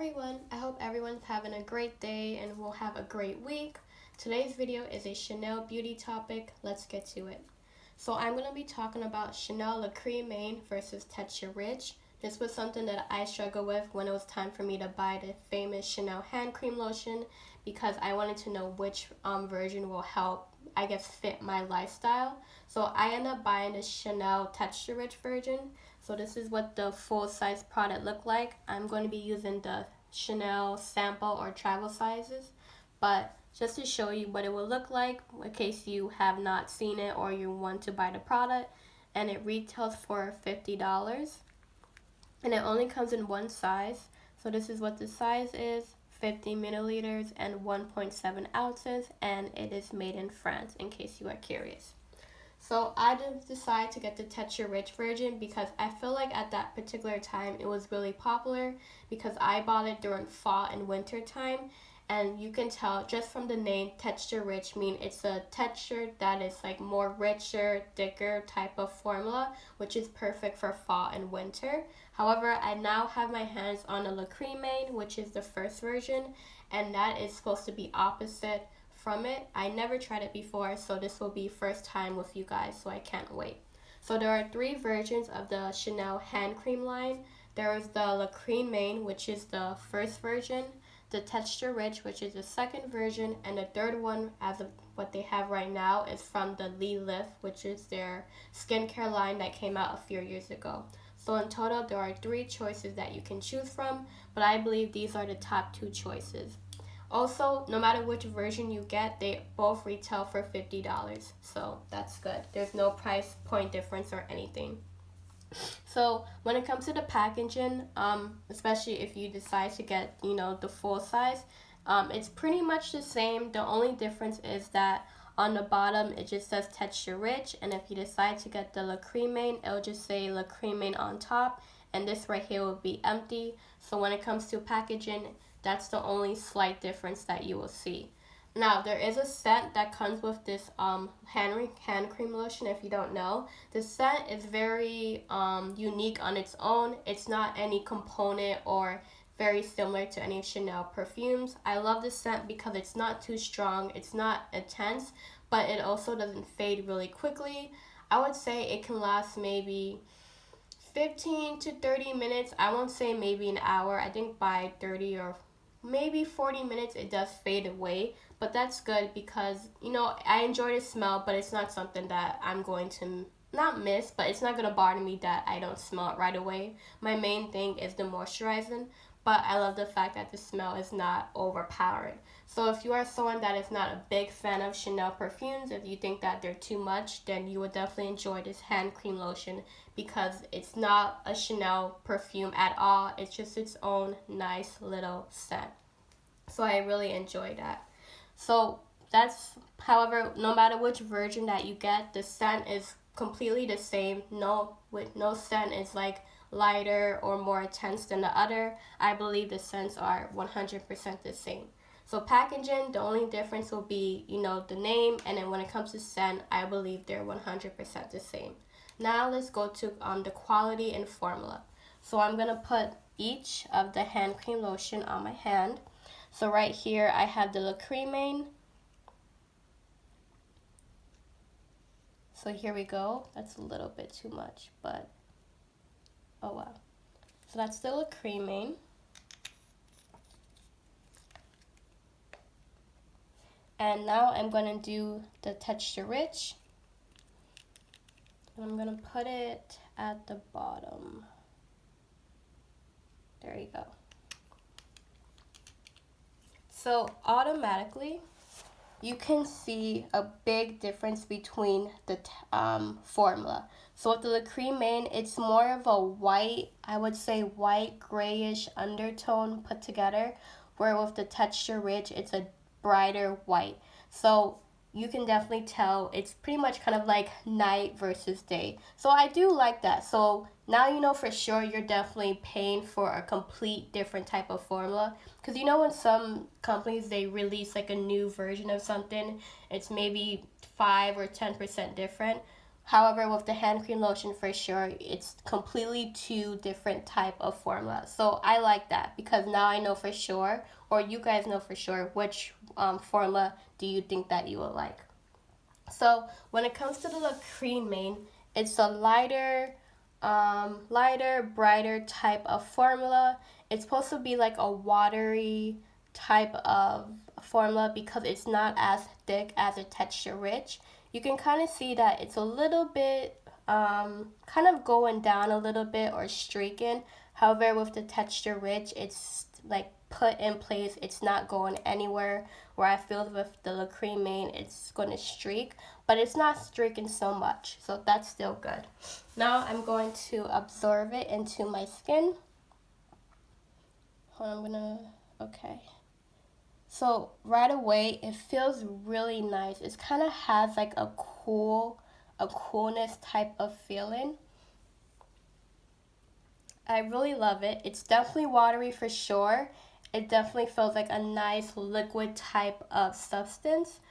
everyone, I hope everyone's having a great day and will have a great week. Today's video is a Chanel beauty topic. Let's get to it. So I'm going to be talking about Chanel Le Creme versus Texture Rich. This was something that I struggled with when it was time for me to buy the famous Chanel hand cream lotion because I wanted to know which version will help, fit my lifestyle. So I ended up buying the Chanel Texture Rich version. So this is what the full-size product looked like. I'm going to be using the Chanel sample or travel sizes, but just to show you what it will look like in case you have not seen it or you want to buy the product. And it retails for $50. And it only comes in one size. So this is what the size is, 50 milliliters and 1.7 ounces, and it is made in France in case you are curious. So I decided to get the Texture Rich version because I feel like at that particular time it was really popular because I bought it during fall and winter time, and you can tell just from the name Texture Rich it's a texture that is like more richer, thicker type of formula, which is perfect for fall and winter. However, I now have my hands on a Le Creme, which is the first version, and that is supposed to be opposite from it. I never tried it before, so this will be first time with you guys, so I can't wait. So there are three versions of the Chanel hand cream line. There is the Le Creme, which is the first version, the Texture Rich, which is the second version, and the third one, as of what they have right now, is from the Lift, which is their skincare line that came out a few years ago. So in total, there are three choices that you can choose from, but I believe these are the top two choices. Also, no matter which version you get, they both retail for $50, so that's good. There's no price point difference or anything. So when it comes to the packaging, especially if you decide to get, the full size, it's pretty much the same. The only difference is that on the bottom, it just says Texture Rich, and if you decide to get the Le Creme, it'll just say Le Creme on top, and this right here will be empty. So when it comes to packaging, that's the only slight difference that you will see. Now, there is a scent that comes with this hand cream lotion, if you don't know. The scent is very unique on its own. It's not any component or very similar to any Chanel perfumes. I love the scent because it's not too strong, it's not intense, but it also doesn't fade really quickly. I would say it can last maybe 15 to 30 minutes. I won't say maybe an hour. I think by 30 or maybe 40 minutes it does fade away, but that's good because I enjoy the smell, but it's not something that I'm going to not miss, but it's not going to bother me that I don't smell it right away. My main thing is the moisturizing, but I love the fact that the smell is not overpowering. So if you are someone that is not a big fan of Chanel perfumes, if you think that they're too much, then you would definitely enjoy this hand cream lotion because it's not a Chanel perfume at all. It's just its own nice little scent. So I really enjoy that. So that's, however, no matter which version that you get, the scent is completely the same. No scent is like lighter or more intense than the other. I believe the scents are 100% the same. So packaging, the only difference will be, the name, and then when it comes to scent, I believe they're 100% the same. Now let's go to the quality and formula. So I'm going to put each of the hand cream lotion on my hand. So right here I have the Le Creme. So here we go. That's a little bit too much, but oh wow. So that's the Le Creme. And now I'm going to do the Texture Rich. And I'm going to put it at the bottom. There you go. So automatically, you can see a big difference between the formula. So with the Le Creme, it's more of a white, I would say white grayish undertone put together, where with the Texture Rich, it's a brighter white. So you can definitely tell it's pretty much kind of like night versus day. So I do like that. So now you know for sure you're definitely paying for a complete different type of formula. Because when some companies, they release like a new version of something, it's maybe 5 or 10% different. However, with the hand cream lotion, for sure, it's completely two different type of formula. So I like that because now I know for sure, or you guys know for sure, which formula do you think that you will like. So when it comes to the CREME, it's a lighter, brighter type of formula. It's supposed to be like a watery type of formula because it's not as thick as a Texture Rich. You can kind of see that it's a little bit kind of going down a little bit or streaking. However, with the Texture Rich, it's like put in place. It's not going anywhere. Where I feel with the CREME, it's going to streak, but it's not streaking so much. So that's still good. Now I'm going to absorb it into my skin. Okay. So right away, it feels really nice. It kind of has like a coolness type of feeling. I really love it. It's definitely watery for sure. It definitely feels like a nice liquid type of substance,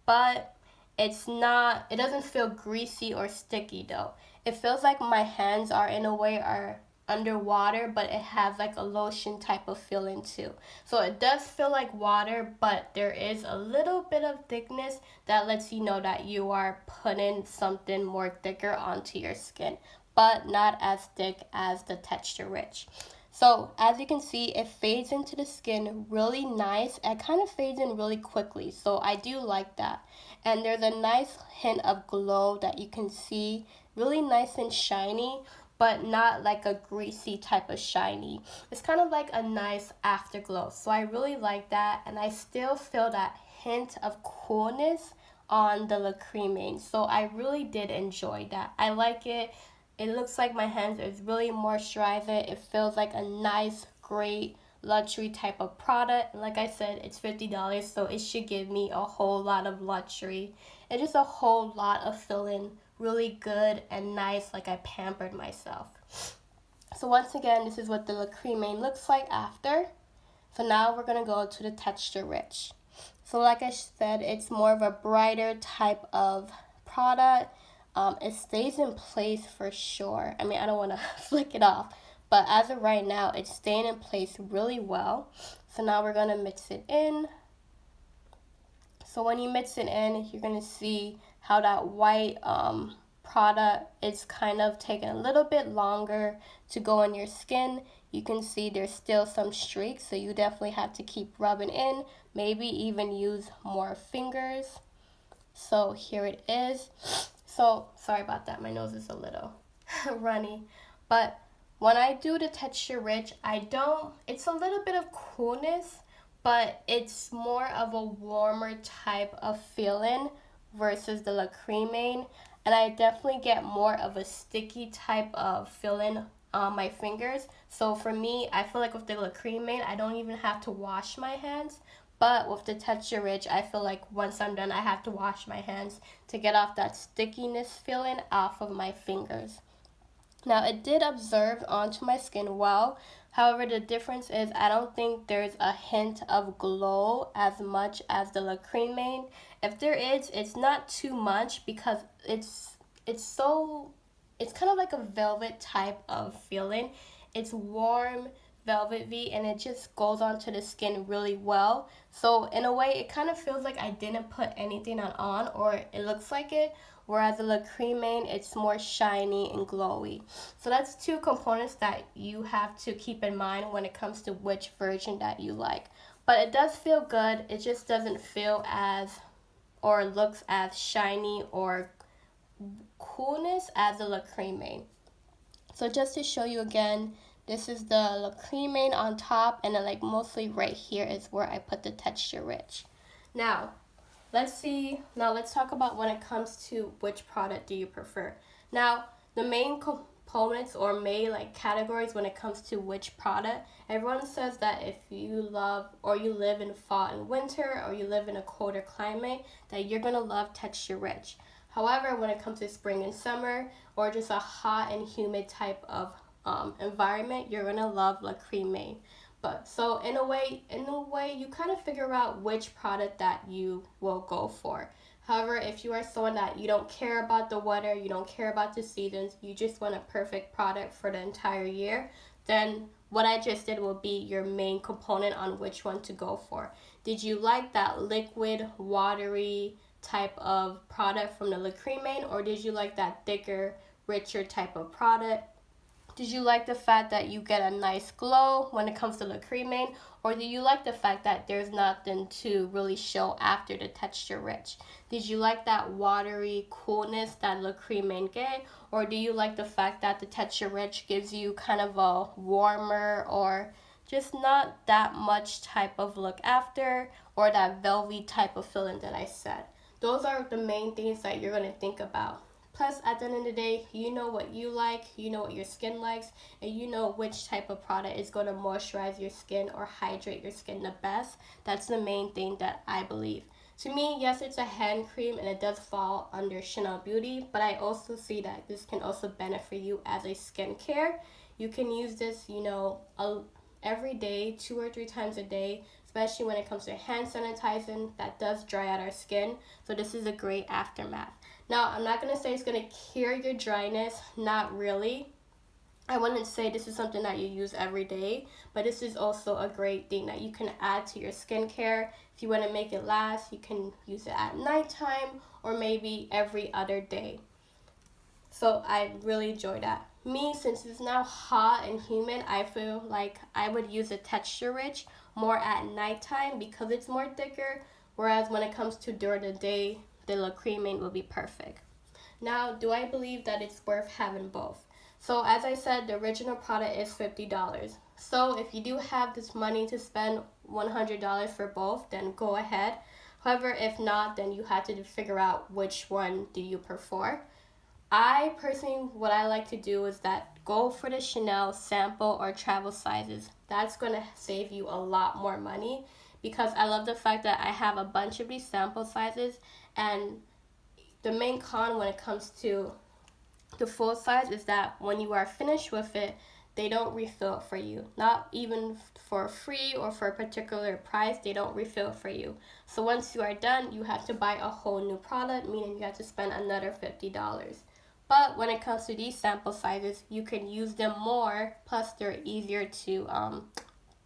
but it doesn't feel greasy or sticky though. It feels like my hands are in a way are underwater, but it has like a lotion type of feeling too. So it does feel like water, but there is a little bit of thickness that lets you know that you are putting something more thicker onto your skin, but not as thick as the Texture Rich. So as you can see, it fades into the skin really nice. It kind of fades in really quickly, so I do like that. And there's a nice hint of glow that you can see, really nice and shiny, but not like a greasy type of shiny. It's kind of like a nice afterglow. So I really like that, and I still feel that hint of coolness on the CREME. So I really did enjoy that. I like it. It looks like my hands is really moisturized. It feels like a nice, great luxury type of product. And like I said, it's $50, so it should give me a whole lot of luxury and just a whole lot of feeling really good and nice, like I pampered myself. So once again, this is what the CREME looks like after. So now we're going to go to the Texture Rich. So like I said, it's more of a brighter type of product. It stays in place for sure. I mean, I don't want to flick it off, but as of right now, it's staying in place really well. So now we're going to mix it in. So when you mix it in, you're going to see how that white product is kind of taking a little bit longer to go on your skin. You can see there's still some streaks, so you definitely have to keep rubbing in, maybe even use more fingers. So here it is. So sorry about that, my nose is a little runny, but when I do the Texture Rich, it's a little bit of coolness, but it's more of a warmer type of feeling versus the CREME, and I definitely get more of a sticky type of feeling on my fingers. So for me, I feel like with the CREME, I don't even have to wash my hands. But with the Texture Rich, I feel like once I'm done, I have to wash my hands to get off that stickiness feeling off of my fingers. Now, it did absorb onto my skin well. However, the difference is I don't think there's a hint of glow as much as the CREME. If there is, it's not too much because it's kind of like a velvet type of feeling. It's warm, velvety, and it just goes onto the skin really well. So in a way, it kind of feels like I didn't put anything on, or it looks like it, whereas the CREME, it's more shiny and glowy. So that's two components that you have to keep in mind when it comes to which version that you like. But it does feel good. It just doesn't feel as or looks as shiny or coolness as the CREME. So just to show you again, this is the CREME on top, and then like mostly right here is where I put the Texture Rich. Now, let's talk about when it comes to which product do you prefer. Now, the main components or main like categories when it comes to which product, everyone says that if you love or you live in fall and winter or you live in a colder climate, that you're going to love Texture Rich. However, when it comes to spring and summer or just a hot and humid type of environment, you're gonna love CREME. But so in a way, you kind of figure out which product that you will go for. However, if you are someone that you don't care about the weather, you don't care about the seasons, you just want a perfect product for the entire year, then what I just did will be your main component on which one to go for. Did you like that liquid, watery type of product from the CREME, or did you like that thicker, richer type of product? Did you like the fact that you get a nice glow when it comes to the CREME, or do you like the fact that there's nothing to really show after the texture rich? Did you like that watery coolness that the CREME gave, or do you like the fact that the texture rich gives you kind of a warmer or just not that much type of look after, or that velvety type of feeling that I said? Those are the main things that you're going to think about. Plus, at the end of the day, you know what you like, you know what your skin likes, and you know which type of product is going to moisturize your skin or hydrate your skin the best. That's the main thing that I believe. To me, yes, it's a hand cream and it does fall under Chanel Beauty, but I also see that this can also benefit you as a skincare. You can use this, every day, 2 or 3 times a day, especially when it comes to hand sanitizing that does dry out our skin. So this is a great aftermath. Now, I'm not going to say it's going to cure your dryness, not really. I wouldn't say this is something that you use every day, but this is also a great thing that you can add to your skincare. If you want to make it last, you can use it at nighttime or maybe every other day. So I really enjoy that. Me, since it's now hot and humid, I feel like I would use a texture rich more at nighttime because it's more thicker, whereas when it comes to during the day, the La Creme will be perfect. Now, do I believe that it's worth having both? So as I said, the original product is $50. So if you do have this money to spend $100 for both, then go ahead. However, if not, then you have to figure out which one do you prefer. I personally, what I like to do is that go for the Chanel sample or travel sizes. That's going to save you a lot more money because I love the fact that I have a bunch of these sample sizes, and the main con when it comes to the full size is that when you are finished with it, they don't refill it for you. Not even for free or for a particular price, they don't refill it for you. So once you are done, you have to buy a whole new product, meaning you have to spend another $50. But when it comes to these sample sizes, you can use them more, plus they're easier to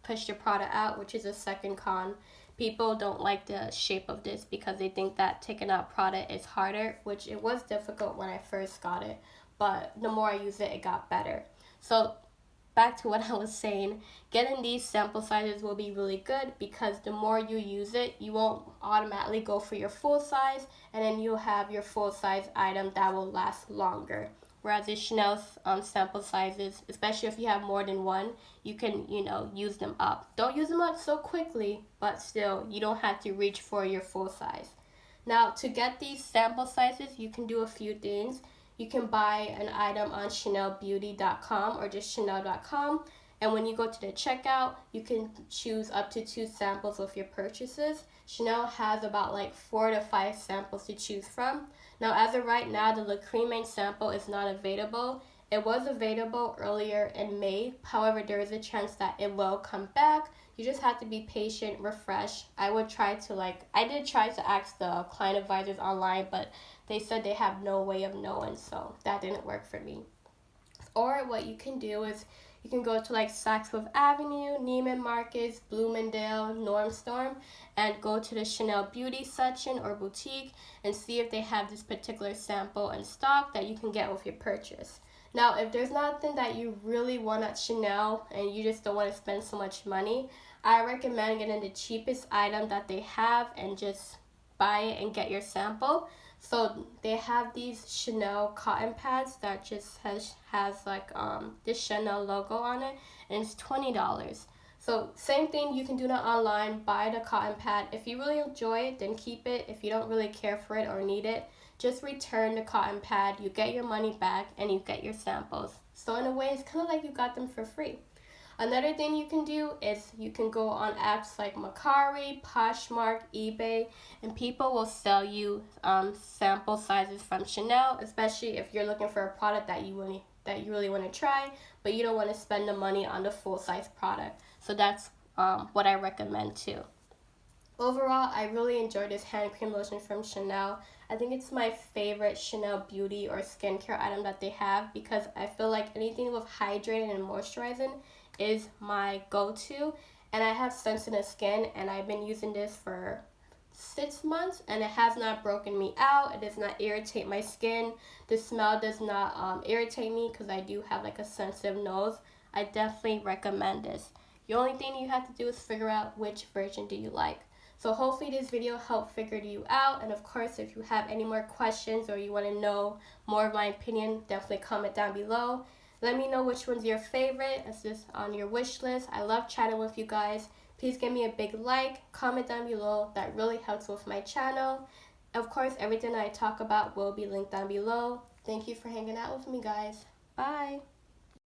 push your product out, which is a second con. People don't like the shape of this because they think that taking out product is harder, which it was difficult when I first got it, but the more I use it, it got better. So back to what I was saying, getting these sample sizes will be really good because the more you use it, you won't automatically go for your full size, and then you'll have your full size item that will last longer. Whereas the Chanel sample sizes, especially if you have more than one, you can, use them up. Don't use them up so quickly, but still, you don't have to reach for your full size. Now, to get these sample sizes, you can do a few things. You can buy an item on ChanelBeauty.com or just Chanel.com. And when you go to the checkout, you can choose up to 2 samples with your purchases. Chanel has about 4 to 5 samples to choose from. Now, as of right now, the La Creme sample is not available. It was available earlier in May. However, there is a chance that it will come back. You just have to be patient, refresh. I did try to ask the client advisors online, but they said they have no way of knowing, so that didn't work for me. Or what you can do is you can go to Saks Fifth Avenue, Neiman Marcus, Bloomingdale, Nordstrom, and go to the Chanel Beauty section or boutique and see if they have this particular sample in stock that you can get with your purchase. Now, if there's nothing that you really want at Chanel and you just don't want to spend so much money, I recommend getting the cheapest item that they have and just buy it and get your sample. So they have these Chanel cotton pads that just has this Chanel logo on it, and it's $20. So same thing, you can do that online, buy the cotton pad. If you really enjoy it, then keep it. If you don't really care for it or need it, just return the cotton pad. You get your money back and you get your samples. So in a way, it's kind of like you got them for free. Another thing you can do is you can go on apps like Mercari, Poshmark, eBay, and people will sell you sample sizes from Chanel, especially if you're looking for a product that you really want to try, but you don't want to spend the money on the full size product. So that's what I recommend too. Overall, I really enjoyed this hand cream lotion from Chanel. I think it's my favorite Chanel beauty or skincare item that they have because I feel like anything with hydrating and moisturizing is my go-to. And I have sensitive skin, and I've been using this for 6 months, and it has not broken me out. It does not irritate my skin. The smell does not irritate me because I do have like a sensitive nose. I definitely recommend this. The only thing you have to do is figure out which version do you like. So hopefully this video helped figure you out, and of course if you have any more questions or you want to know more of my opinion, definitely comment down below. Let me know which one's your favorite. It's just on your wish list. I love chatting with you guys. Please give me a big like, comment down below. That really helps with my channel. Of course, everything I talk about will be linked down below. Thank you for hanging out with me, guys. Bye.